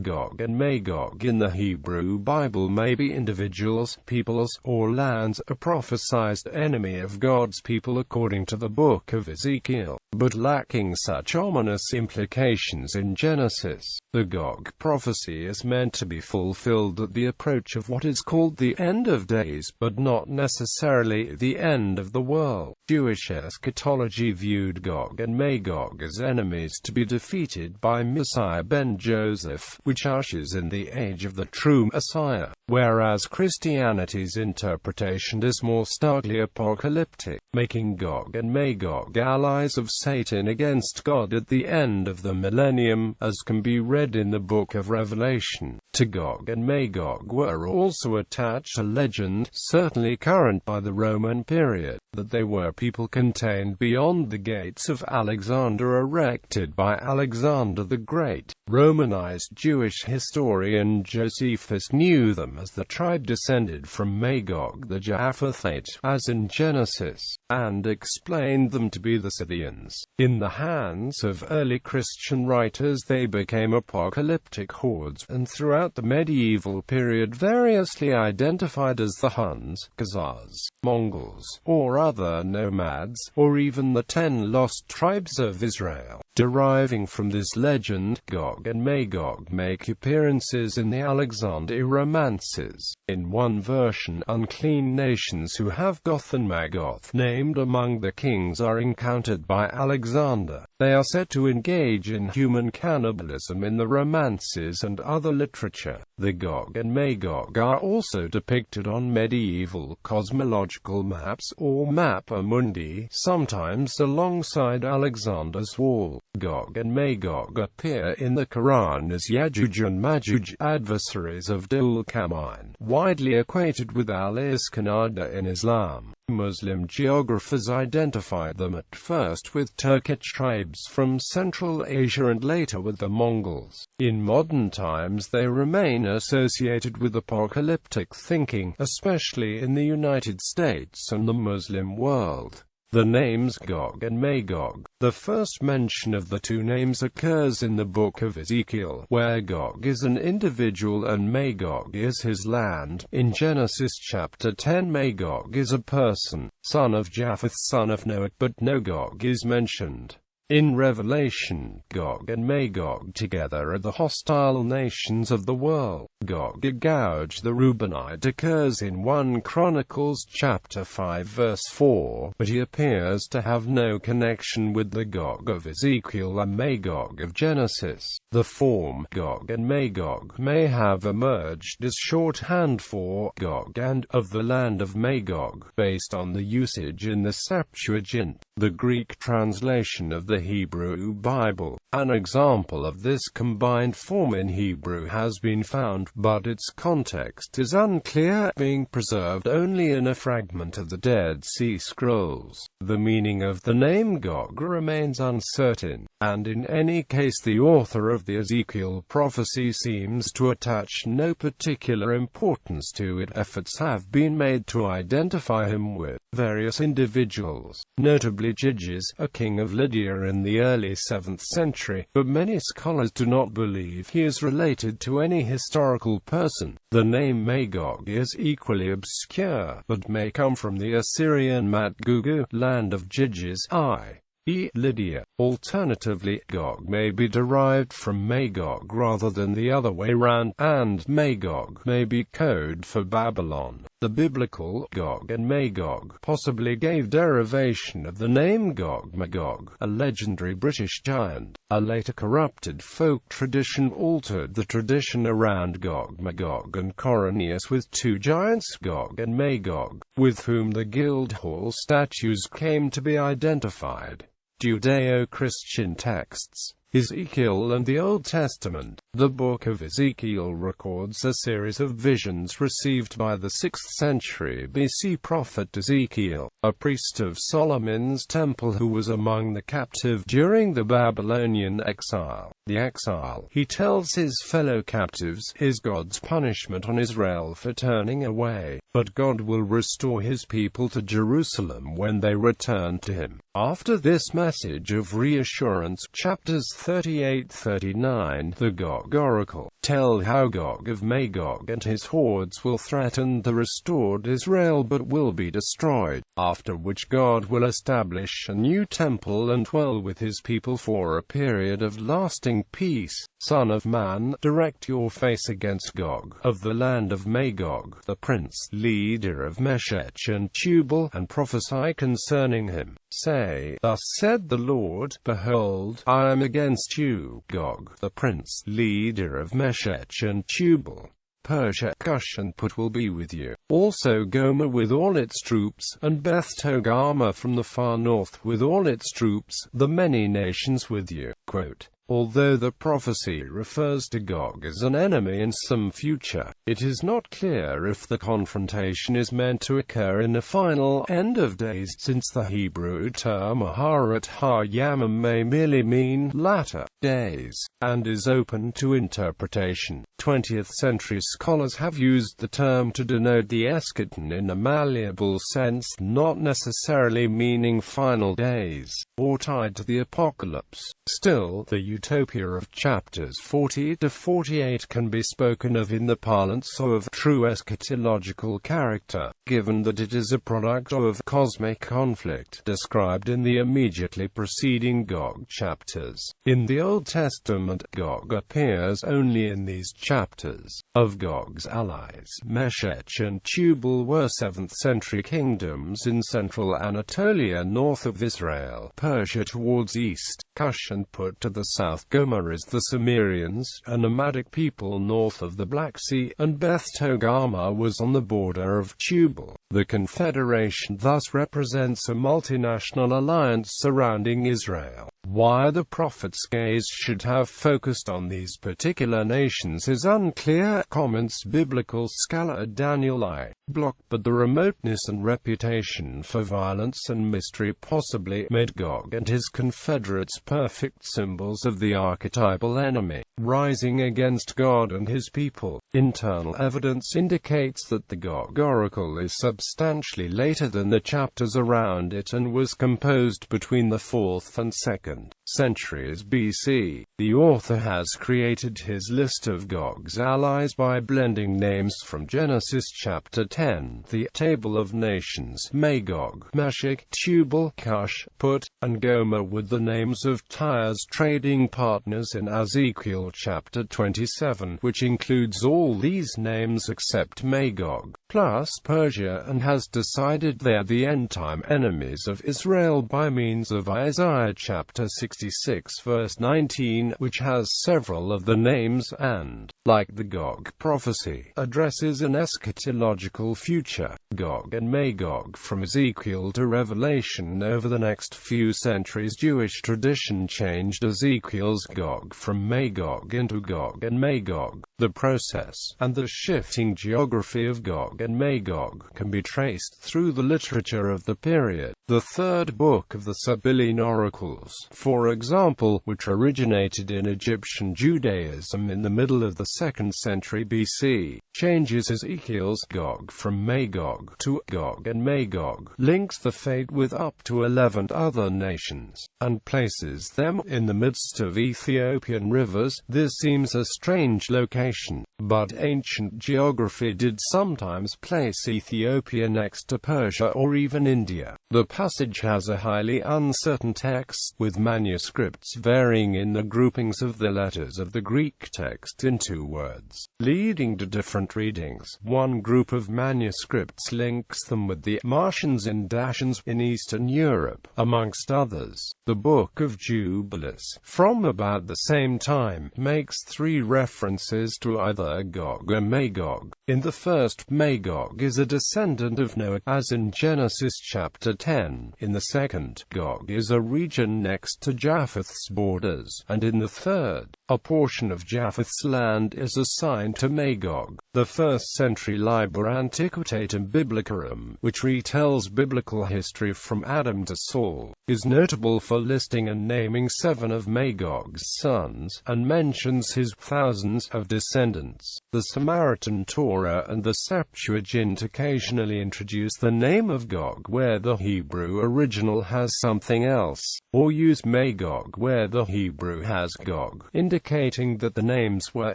Gog and Magog in the Hebrew Bible may be individuals, peoples, or lands, a prophesized enemy of God's people according to the Book of Ezekiel, but lacking such ominous implications in Genesis. The Gog prophecy is meant to be fulfilled at the approach of what is called the end of days, but not necessarily the end of the world. Jewish eschatology viewed Gog and Magog as enemies to be defeated by Messiah ben Joseph, which ushers in the age of the true Messiah, whereas Christianity's interpretation is more starkly apocalyptic, making Gog and Magog allies of Satan against God at the end of the millennium, as can be read in the Book of Revelation. To Gog and Magog were also attached a legend, certainly current by the Roman period, that they were people contained beyond the gates of Alexander erected by Alexander the Great. Romanized Jewish historian Josephus knew them as the tribe descended from Magog the Japhetite, as in Genesis, and explained them to be the Scythians. In the hands of early Christian writers they became apocalyptic hordes, and throughout the medieval period variously identified as the Huns, Khazars, Mongols, or other nomads, or even the 10 lost tribes of Israel. Deriving from this legend, Gog and Magog make appearances in the Alexandrine romances. In one version, unclean nations who have Goth and Magoth named among the kings are encountered by Alexander. They are said to engage in human cannibalism in the romances and other literature. The Gog and Magog are also depicted on medieval cosmological maps or mappa mundi, sometimes alongside Alexander's wall. Gog and Magog appear in the Quran as Yajuj and Majuj, adversaries of Dhul-Qarnayn, widely equated with al-Iskanada in Islam. Muslim geographers identified them at first with Turkic tribes from Central Asia and later with the Mongols. In modern times they remain associated with apocalyptic thinking, especially in the United States and the Muslim world. The names Gog and Magog. The first mention of the two names occurs in the Book of Ezekiel, where Gog is an individual and Magog is his land. In Genesis chapter 10, Magog is a person, son of Japheth, son of Noah, but no Gog is mentioned. In Revelation, Gog and Magog together are the hostile nations of the world. Gog Gouge the Reubenite occurs in 1 Chronicles chapter 5 verse 4, but he appears to have no connection with the Gog of Ezekiel and Magog of Genesis. The form Gog and Magog may have emerged as shorthand for Gog and of the land of Magog, based on the usage in the Septuagint, the Greek translation of the Hebrew Bible. An example of this combined form in Hebrew has been found, but its context is unclear, being preserved only in a fragment of the Dead Sea Scrolls. The meaning of the name Gog remains uncertain, and in any case the author of the Ezekiel prophecy seems to attach no particular importance to it. Efforts have been made to identify him with various individuals, notably Gyges, a king of Lydia in the early 7th century, but many scholars do not believe he is related to any historical person. The name Magog is equally obscure, but may come from the Assyrian Mat-Gugu, land of Gyges, i.e. Lydia. Alternatively, Gog may be derived from Magog rather than the other way round, and Magog may be code for Babylon. The biblical Gog and Magog possibly gave derivation of the name Gog-Magog, a legendary British giant. A later corrupted folk tradition altered the tradition around Gog-Magog and Coronius with two giants, Gog and Magog, with whom the Guildhall statues came to be identified. Judeo-Christian texts, Ezekiel and the Old Testament. The Book of Ezekiel records a series of visions received by the 6th century BC prophet Ezekiel, a priest of Solomon's temple who was among the captive during the Babylonian exile. The exile, he tells his fellow captives, is God's punishment on Israel for turning away, but God will restore his people to Jerusalem when they return to him. After this message of reassurance, chapters 38-39, the Gog oracle, tell how Gog of Magog and his hordes will threaten the restored Israel but will be destroyed, after which God will establish a new temple and dwell with his people for a period of lasting peace. Son of man, direct your face against Gog, of the land of Magog, the prince, leader of Meshech and Tubal, and prophesy concerning him. Say, Thus said the Lord, Behold, I am against you, Gog, the prince, leader of Meshech and Tubal. Persia, Cush and Put will be with you. Also Gomer with all its troops, and Beth Togarmah from the far north with all its troops, the many nations with you. Quote, Although the prophecy refers to Gog as an enemy in some future, it is not clear if the confrontation is meant to occur in the final end of days, since the Hebrew term Aharat HaYamim may merely mean latter days, and is open to interpretation. 20th century scholars have used the term to denote the eschaton in a malleable sense, not necessarily meaning final days, or tied to the apocalypse. Still, the utopia of chapters 40 to 48 can be spoken of in the parlance of true eschatological character, given that it is a product of cosmic conflict described in the immediately preceding Gog chapters. In the Old Testament, Gog appears only in these chapters. Of Gog's allies, Meshech and Tubal were 7th century kingdoms in central Anatolia north of Israel, Persia towards east, Cush and Put to the south. Gomer is the Cimmerians, a nomadic people north of the Black Sea, and Beth Togarmah was on the border of Tubal. The Confederation thus represents a multinational alliance surrounding Israel. Why the prophet's gaze should have focused on these particular nations is unclear, comments biblical scholar Daniel I. Block, but the remoteness and reputation for violence and mystery possibly made Gog and his confederates perfect symbols of the archetypal enemy, rising against God and his people. Internal evidence indicates that the Gog oracle is substantially later than the chapters around it and was composed between the 4th and 2nd centuries BC. The author has created his list of Gog's allies by blending names from Genesis chapter 10, the Table of Nations, Magog, Meshech, Tubal, Cush, Put, and Gomer, with the names of Tyre's trading partners in Ezekiel chapter 27, which includes all these names except Magog, plus Persia, and has decided they are the end-time enemies of Israel by means of Isaiah chapter 66 verse 19, which has several of the names and, like the Gog prophecy, addresses an eschatological future. Gog and Magog from Ezekiel to Revelation. Over the next few centuries, Jewish tradition changed Ezekiel's Gog from Magog into Gog and Magog. The process, and the shifting geography of Gog and Magog, can be traced through the literature of the period. The third book of the Sibylline Oracles, for example, which originated in Egyptian Judaism in the middle of the 2nd century BC, changes Ezekiel's Gog from Magog to Gog and Magog, links the fate with up to 11 other nations, and places them in the midst of Ethiopian rivers. This seems a strange location, but ancient geography did sometimes place Ethiopia next to Persia or even India. The passage has a highly uncertain text, with manuscripts varying in the groupings of the letters of the Greek text in 2 words, leading to different readings. One group of manuscripts links them with the Martians and Dacians in Eastern Europe, amongst others. The Book of Jubilees, from about the same time, makes 3 references to either Gog or Magog. In the first, Magog is a descendant of Noah, as in Genesis chapter 10. In the second, Gog is a region next to Japheth's borders, and in the third, a portion of Japheth's land is assigned to Magog. The 1st century Liber Antiquitatum Biblicarum, which retells biblical history from Adam to Saul, is notable for listing and naming 7 of Magog's sons, and mentions his thousands of descendants. The Samaritan Torah and the Septuagint occasionally introduce the name of Gog where the Hebrew original has something else, or use Magog where the Hebrew has Gog, indicating that the names were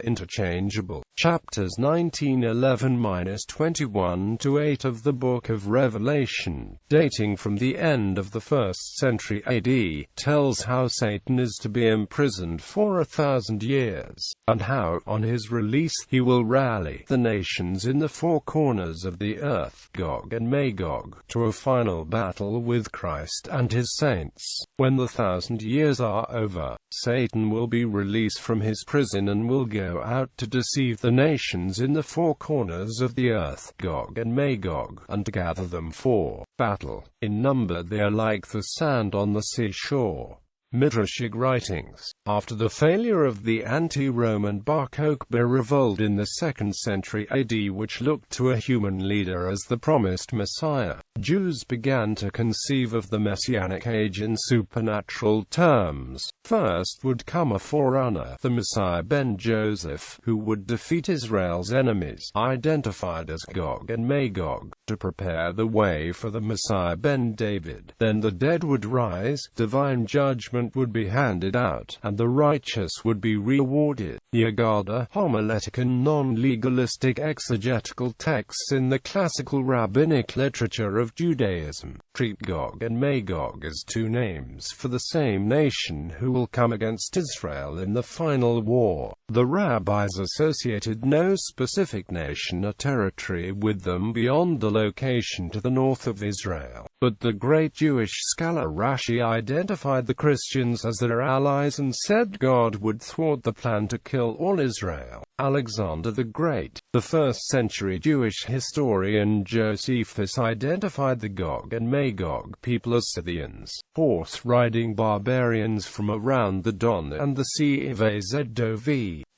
interchangeable. Chapters 19:11–21–8 of the Book of Revelation, dating from the end of the 1st century AD, tells how Satan is to be imprisoned for 1,000 years, and how, on his release, he will rally the nations in the four corners of the earth, Gog and Magog, to a final battle with Christ and his saints. When the 1,000 years are over, Satan will be released from his prison and will go out to deceive the nations in the four corners of the earth, Gog and Magog, and gather them for battle. In number they are like the sand on the seashore. Midrashic writings. After the failure of the anti-Roman Bar Kokhba revolt in the 2nd century AD, which looked to a human leader as the promised Messiah, Jews began to conceive of the Messianic age in supernatural terms. First would come a forerunner, the Messiah ben Joseph, who would defeat Israel's enemies, identified as Gog and Magog, to prepare the way for the Messiah ben David. Then the dead would rise, divine judgment would be handed out, and the righteous would be rewarded. The Agada, homiletic and non-legalistic exegetical texts in the classical rabbinic literature of Judaism treat Gog and Magog as two names for the same nation who will come against Israel in the final war. The rabbis associated no specific nation or territory with them beyond the location to the north of Israel. But the great Jewish scholar Rashi identified the Christians as their allies and said God would thwart the plan to kill all Israel. Alexander the Great, the 1st century Jewish historian Josephus, identified the Gog and Magog people as Scythians, horse-riding barbarians from around the Don and the Sea of Azov.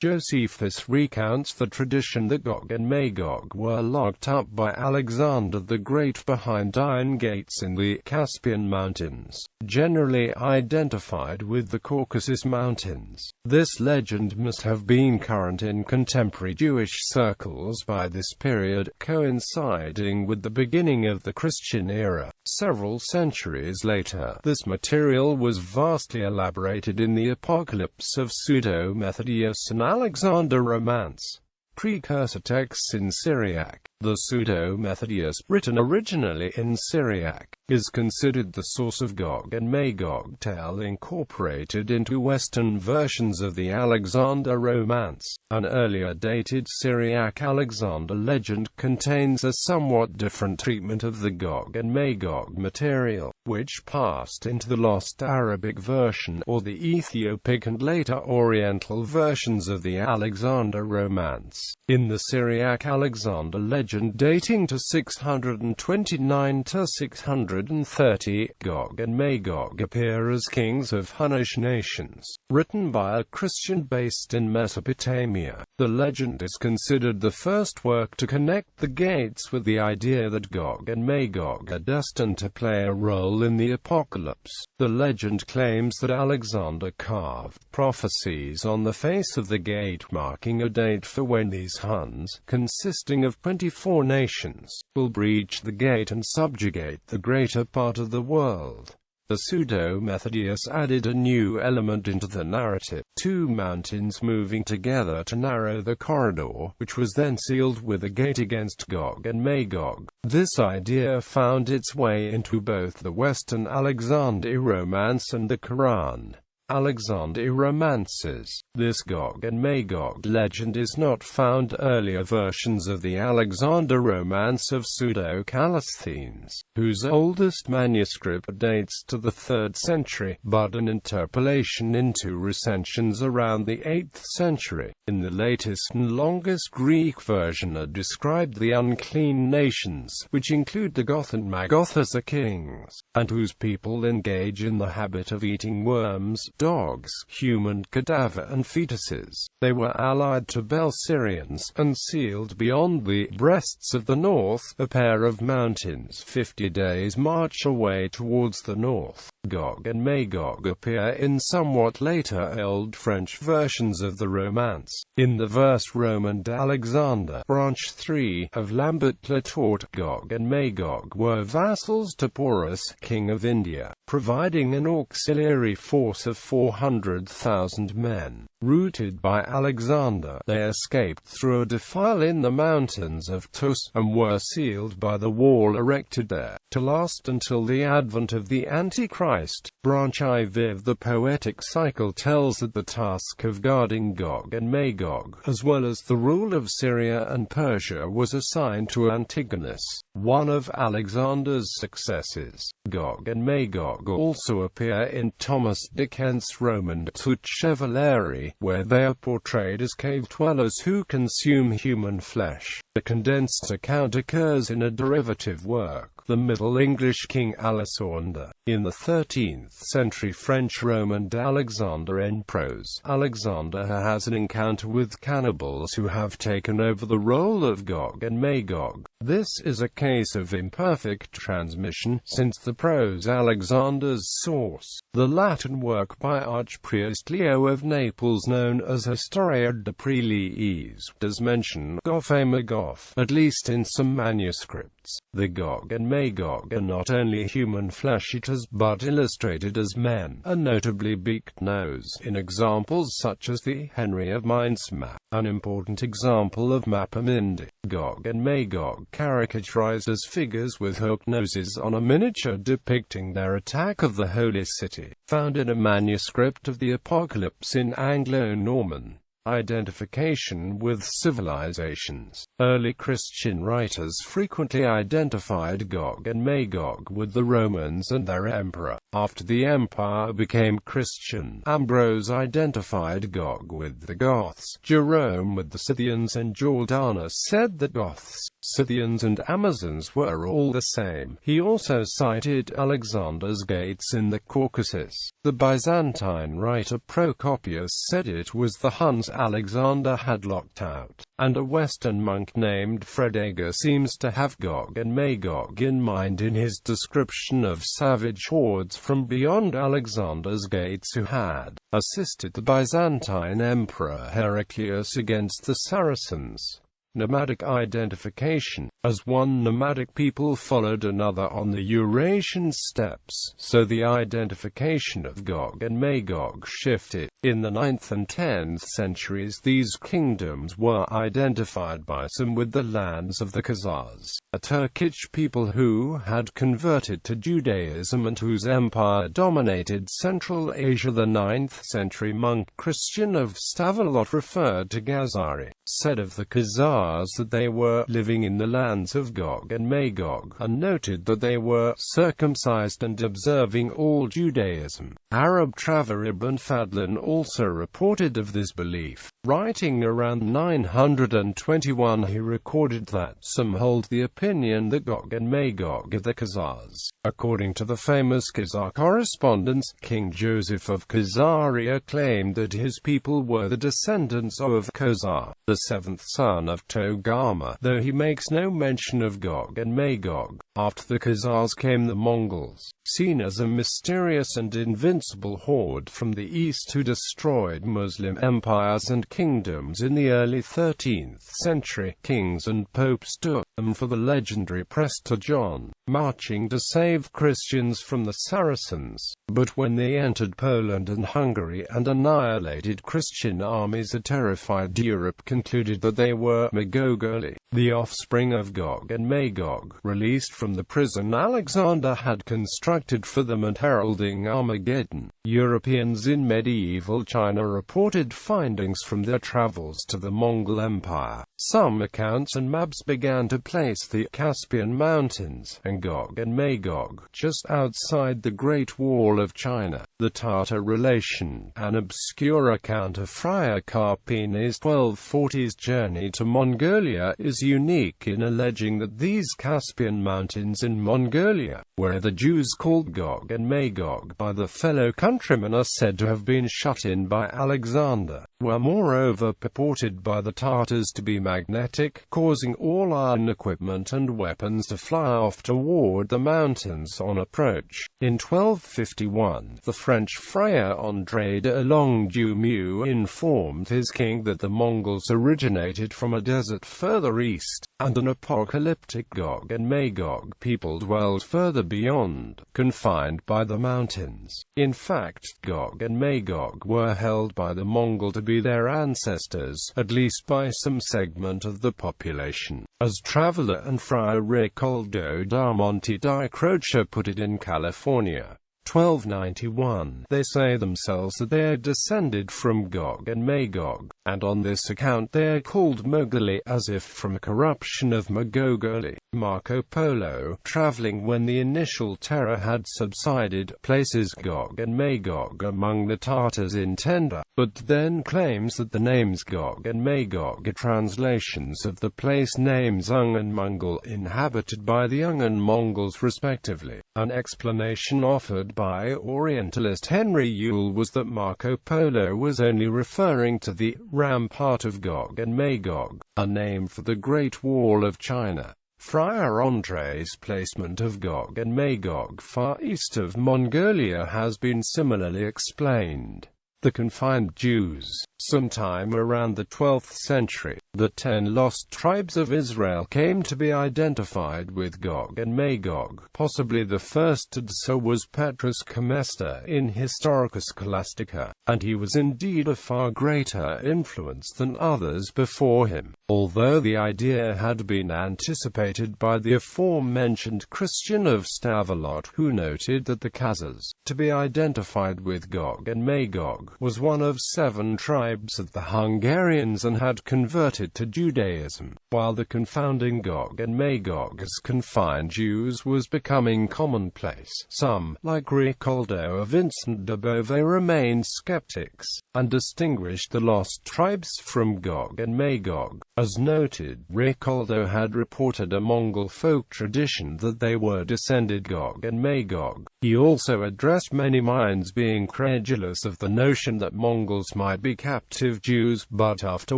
Josephus recounts the tradition that Gog and Magog were locked up by Alexander the Great behind iron gates in the Caspian Mountains, generally identified with the Caucasus Mountains. This legend must have been current in contemporary Jewish circles by this period, coinciding with the beginning of the Christian era. Several centuries later, this material was vastly elaborated in the Apocalypse of Pseudo-Methodius and Alexander Romance. Precursor texts in Syriac. The Pseudo-Methodius, written originally in Syriac, is considered the source of Gog and Magog tale incorporated into Western versions of the Alexander Romance. An earlier dated Syriac Alexander legend contains a somewhat different treatment of the Gog and Magog material, which passed into the lost Arabic version or the Ethiopic and later Oriental versions of the Alexander Romance. In the Syriac Alexander legend dating to 629 to 630, Gog and Magog appear as kings of Hunnish nations, written by a Christian based in Mesopotamia. The legend is considered the first work to connect the gates with the idea that Gog and Magog are destined to play a role in the apocalypse. The legend claims that Alexander carved prophecies on the face of the gate marking a date for when these Huns, consisting of 24 nations, will breach the gate and subjugate the greater part of the world. The Pseudo-Methodius added a new element into the narrative, two mountains moving together to narrow the corridor, which was then sealed with a gate against Gog and Magog. This idea found its way into both the Western Alexander Romance and the Quran. Alexander Romances. This Gog and Magog legend is not found earlier versions of the Alexander Romance of Pseudo-Callisthenes, whose oldest manuscript dates to the 3rd century, but an interpolation into recensions around the 8th century. In the latest and longest Greek version are described the unclean nations, which include the Goth and Magog as the kings, and whose people engage in the habit of eating worms, dogs, human cadaver and fetuses. They were allied to Belsirians, and sealed beyond the breasts of the north, a pair of mountains 50 days' march away towards the north. Gog and Magog appear in somewhat later Old French versions of the Romance. In the verse Roman d'Alexander, branch 3, of Lambert Latourt, Gog and Magog were vassals to Porus, king of India, providing an auxiliary force of 400,000 men. Routed by Alexander, they escaped through a defile in the mountains of Tus, and were sealed by the wall erected there, to last until the advent of the Antichrist. Branch IV of the poetic cycle tells that the task of guarding Gog and Magog, as well as the rule of Syria and Persia, was assigned to Antigonus, one of Alexander's successors. Gog and Magog also appear in Thomas Dickens's roman Tout Chevalerie, where they are portrayed as cave dwellers who consume human flesh. The condensed account occurs in a derivative work, the Middle English King Alexander. In the 13th century French Roman d'Alexander en prose, Alexander has an encounter with cannibals who have taken over the role of Gog and Magog. This is a case of imperfect transmission, since the prose Alexander's source, the Latin work by Archpriest Leo of Naples known as Historia de Preliis, does mention Gog and Magog, at least in some manuscripts. The Gog and Magog are not only human flesh-eaters but illustrated as men, a notably beaked nose, in examples such as the Henry of Mainz map, an important example of Mappa Mundi. Gog and Magog caricaturized as figures with hooked noses on a miniature depicting their attack of the Holy City, found in a manuscript of the Apocalypse in Anglo-Norman. Identification with civilizations. Early Christian writers frequently identified Gog and Magog with the Romans and their emperor. After the empire became Christian, Ambrose identified Gog with the Goths, Jerome with the Scythians, and Jordanus said that Goths, Scythians and Amazons were all the same. He also cited Alexander's gates in the Caucasus. The Byzantine writer Procopius said it was the Huns Alexander had locked out, and a Western monk named Fredegar seems to have Gog and Magog in mind in his description of savage hordes from beyond Alexander's gates who had assisted the Byzantine Emperor Heraclius against the Saracens. Nomadic identification. As one nomadic people followed another on the Eurasian steppes, so the identification of Gog and Magog shifted. In the 9th and 10th centuries these kingdoms were identified by some with the lands of the Khazars, a Turkic people who had converted to Judaism and whose empire dominated Central Asia. The 9th century monk Christian of Stavelot referred to Ghazari, said of the Khazars that they were living in the lands of Gog and Magog, and noted that they were circumcised and observing all Judaism. Arab traveler Ibn Fadlan also reported of this belief. Writing around 921 he recorded that some hold the opinion that Gog and Magog are the Khazars. According to the famous Khazar correspondence, King Joseph of Khazaria claimed that his people were the descendants of Khazar, the seventh son of Togarma, though he makes no mention of Gog and Magog. After the Khazars came the Mongols, seen as a mysterious and invincible horde from the east who destroyed Muslim empires and kingdoms in the early 13th century. Kings and popes took them for the legendary Prester John, marching to save Christians from the Saracens. But when they entered Poland and Hungary and annihilated Christian armies, a terrified Europe concluded that they were Magogoli, the offspring of Gog and Magog, released from the prison Alexander had constructed for them and heralding Armageddon. Europeans in medieval China reported findings from their travels to the Mongol Empire. Some accounts and maps began to place the Caspian Mountains and Gog and Magog just outside the Great Wall of China. The Tatar relation. An obscure account of Friar Carpene's 1240s journey to Mongolia is unique in alleging that these Caspian mountains in Mongolia, where the Jews called Gog and Magog by the fellow countrymen are said to have been shut in by Alexander, were moreover purported by the Tartars to be magnetic, causing all iron equipment and weapons to fly off toward the mountains on approach. In 1251, the French friar André de Longuemue informed his king that the Mongols originated from a desert further east, and an apocalyptic Gog and Magog people dwelled further beyond, confined by the mountains. In fact, Gog and Magog were held by the Mongol to be their ancestors, at least by some segment of the population. As traveler and friar Ricoldo da Monte di Croce put it in California, 1291, they say themselves that they are descended from Gog and Magog, and on this account they are called Mogoli, as if from a corruption of Magogoli. Marco Polo, traveling when the initial terror had subsided, places Gog and Magog among the Tartars in Tenda, but then claims that the names Gog and Magog are translations of the place names Ung and Mongol, inhabited by the Ung and Mongols respectively. An explanation offered by Orientalist Henry Yule was that Marco Polo was only referring to the rampart of Gog and Magog, a name for the Great Wall of China. Friar André's placement of Gog and Magog far east of Mongolia has been similarly explained. The confined Jews. Sometime around the 12th century, the 10 lost tribes of Israel came to be identified with Gog and Magog. Possibly the first to do so was Petrus Comesta in Historica Scholastica, and he was indeed a far greater influence than others before him, although the idea had been anticipated by the aforementioned Christian of Stavelot, who noted that the Khazars, to be identified with Gog and Magog, was one of 7 tribes of the Hungarians and had converted to Judaism, while the confounding Gog and Magog as confined Jews was becoming commonplace. Some, like Ricoldo of Vincent de Beauvais, remained skeptics, and distinguished the lost tribes from Gog and Magog. As noted, Ricoldo had reported a Mongol folk tradition that they were descended Gog and Magog. He also addressed many minds being credulous of the notion that Mongols might be captive Jews, but after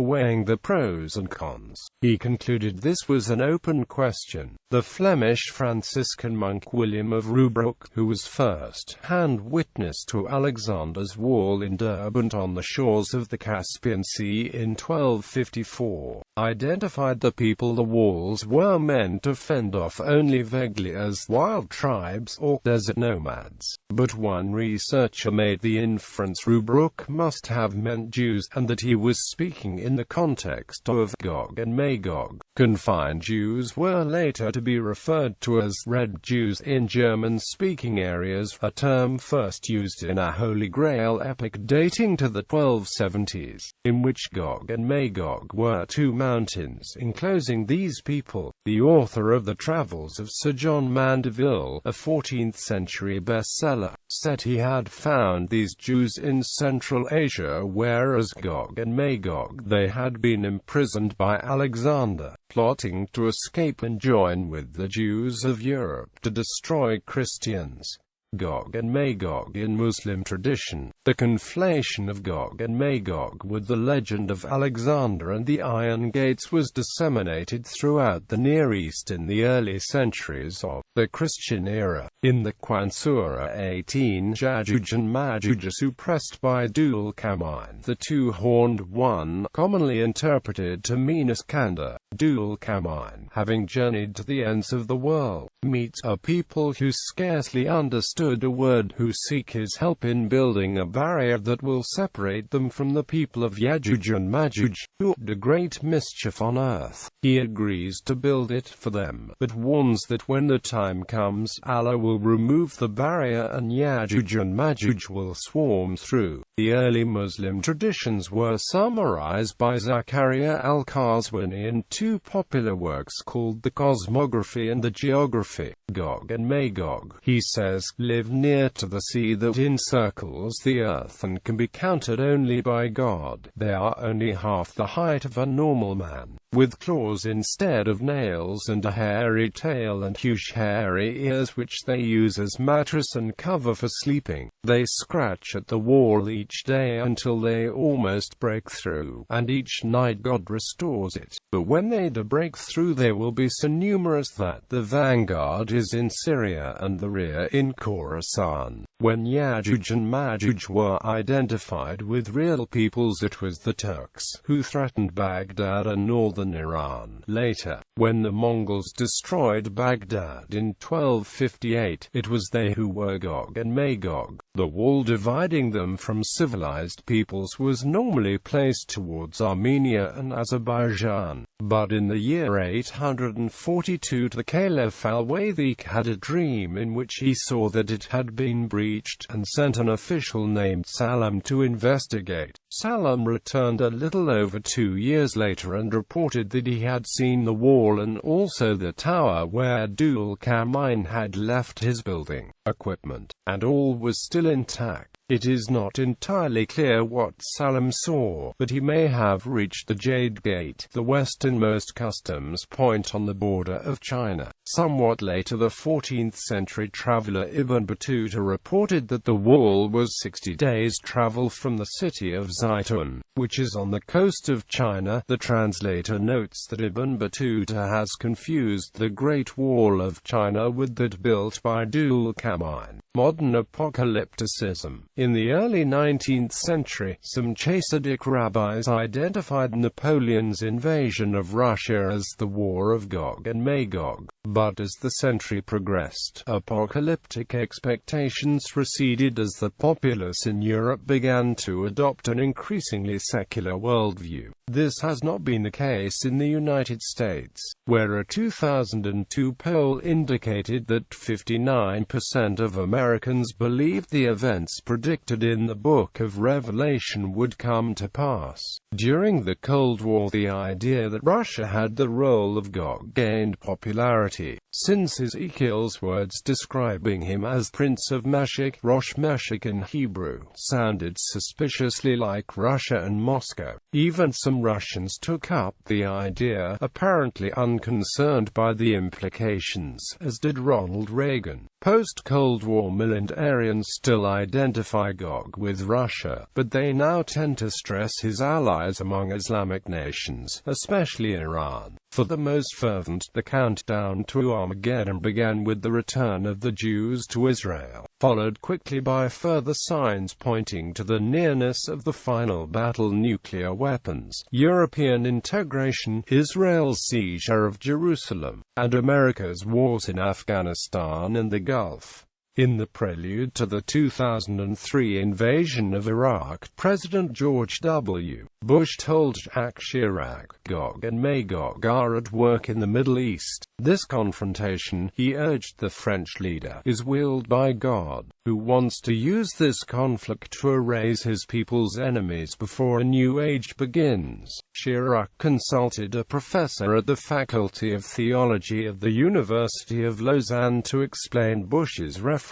weighing the pros and cons, he concluded this was an open question. The Flemish Franciscan monk William of Rubruck, who was first-hand witness to Alexander's wall in Derbent on the shores of the Caspian Sea in 1254, identified the people the walls were meant to fend off only vaguely as wild tribes or desert nomads. But one researcher made the inference Rubruck must have meant Jews, and that he was speaking in the context of Gog and Magog. Confined Jews were later to be referred to as Red Jews in German-speaking areas, a term first used in a Holy Grail epic dating to the 1270s, in which Gog and Magog were 2 mountains enclosing these people. The author of the Travels of Sir John Mandeville, a 14th-century bestseller, said he had found these Jews in Central Asia, whereas Gog and Magog they had been imprisoned by Alexander, plotting to escape and join with the Jews of Europe to destroy Christians. Gog and Magog in Muslim tradition. The conflation of Gog and Magog with the legend of Alexander and the Iron Gates was disseminated throughout the Near East in the early centuries of the Christian era. In the Quran Surah 18, Ya'juj and Ma'juj are suppressed by Dul-Kamine, the 2-horned one, commonly interpreted to mean Iskander. Dul-Kamine, having journeyed to the ends of the world, meets a people who scarcely understood a word, who seek his help in building a barrier that will separate them from the people of Ya'juj and Ma'juj, who do great mischief on earth. He agrees to build it for them, but warns that when the time comes, Allah will remove the barrier and Ya'juj and Ma'juj will swarm through. The early Muslim traditions were summarized by Zakaria al-Qazwini in 2 popular works called The Cosmography and the Geography. Gog and Magog, he says, live near to the sea that encircles the earth and can be counted only by God. They are only half the height of a normal man, with claws instead of nails and a hairy tail and huge hairy ears which they use as mattress and cover for sleeping. They scratch at the wall each day until they almost break through, and each night God restores it. But when they do break through, they will be so numerous that the vanguard is in Syria and the rear in Khorasan. When Ya'juj and Ma'juj were identified with real peoples, it was the Turks who threatened Baghdad and northern Iran. Later, when the Mongols destroyed Baghdad in 1258, it was they who were Gog and Magog. The wall dividing them from civilized peoples was normally placed towards Armenia and Azerbaijan. But in the year 842 the Caliph al-Wauquelin had a dream in which he saw that it had been breached, and sent an official named Salam to investigate. Salam returned a little over 2 years later and reported that he had seen the wall and also the tower where Dul-Qarnayn had left his building equipment, and all was still intact. It is not entirely clear what Salam saw, but he may have reached the Jade Gate, the westernmost customs point on the border of China. Somewhat later, the 14th century traveler Ibn Battuta reported that the wall was 60 days' travel from the city of Zaitun, which is on the coast of China. The translator notes that Ibn Battuta has confused the Great Wall of China with that built by Dul-Qarnayn. Modern apocalypticism. In the early 19th century, some Chassidic rabbis identified Napoleon's invasion of Russia as the War of Gog and Magog. But as the century progressed, apocalyptic expectations receded as the populace in Europe began to adopt an increasingly secular worldview. This has not been the case in the United States, where a 2002 poll indicated that 59% of Americans believed the events predicted in the Book of Revelation would come to pass. During the Cold War, the idea that Russia had the role of Gog gained popularity, since Ezekiel's words describing him as Prince of Meshech, Rosh Meshech in Hebrew, sounded suspiciously like Russia and Moscow. Even some Russians took up the idea, apparently unconcerned by the implications, as did Ronald Reagan. Post-Cold War millenarians still identify Gog with Russia, but they now tend to stress his allies among Islamic nations, especially Iran. For the most fervent, the countdown to Armageddon began with the return of the Jews to Israel, followed quickly by further signs pointing to the nearness of the final battle: nuclear weapons, European integration, Israel's seizure of Jerusalem, and America's wars in Afghanistan and the Gulf. In the prelude to the 2003 invasion of Iraq, President George W. Bush told Jacques Chirac, "Gog and Magog are at work in the Middle East. This confrontation," he urged the French leader, "is willed by God, who wants to use this conflict to erase his people's enemies before a new age begins." Chirac consulted a professor at the Faculty of Theology of the University of Lausanne to explain Bush's reference.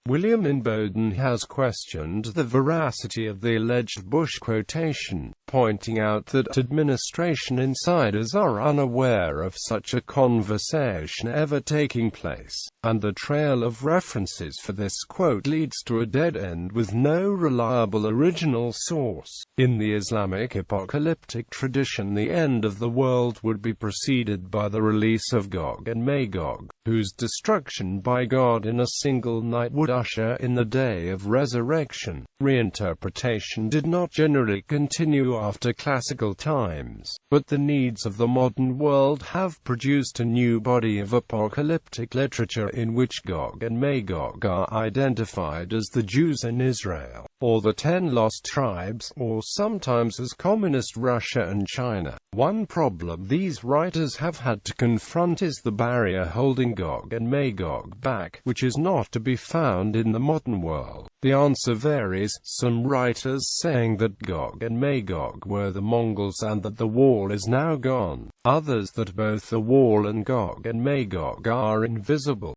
William Inboden has questioned the veracity of the alleged Bush quotation, pointing out that administration insiders are unaware of such a conversation ever taking place, and the trail of references for this quote leads to a dead end with no reliable original source. In the Islamic apocalyptic tradition, the end of the world would be preceded by the release of Gog and Magog, whose destruction by God in a single night would usher in the day of resurrection. Reinterpretation did not generally continue after classical times, but the needs of the modern world have produced a new body of apocalyptic literature in which Gog and Magog are identified as the Jews in Israel, or the 10 lost tribes, or sometimes as communist Russia and China. One problem these writers have had to confront is the barrier holding Gog and Magog back, which is not to be found in the modern world. The answer varies, some writers saying that Gog and Magog were the Mongols and that the wall is now gone, others that both the wall and Gog and Magog are invisible.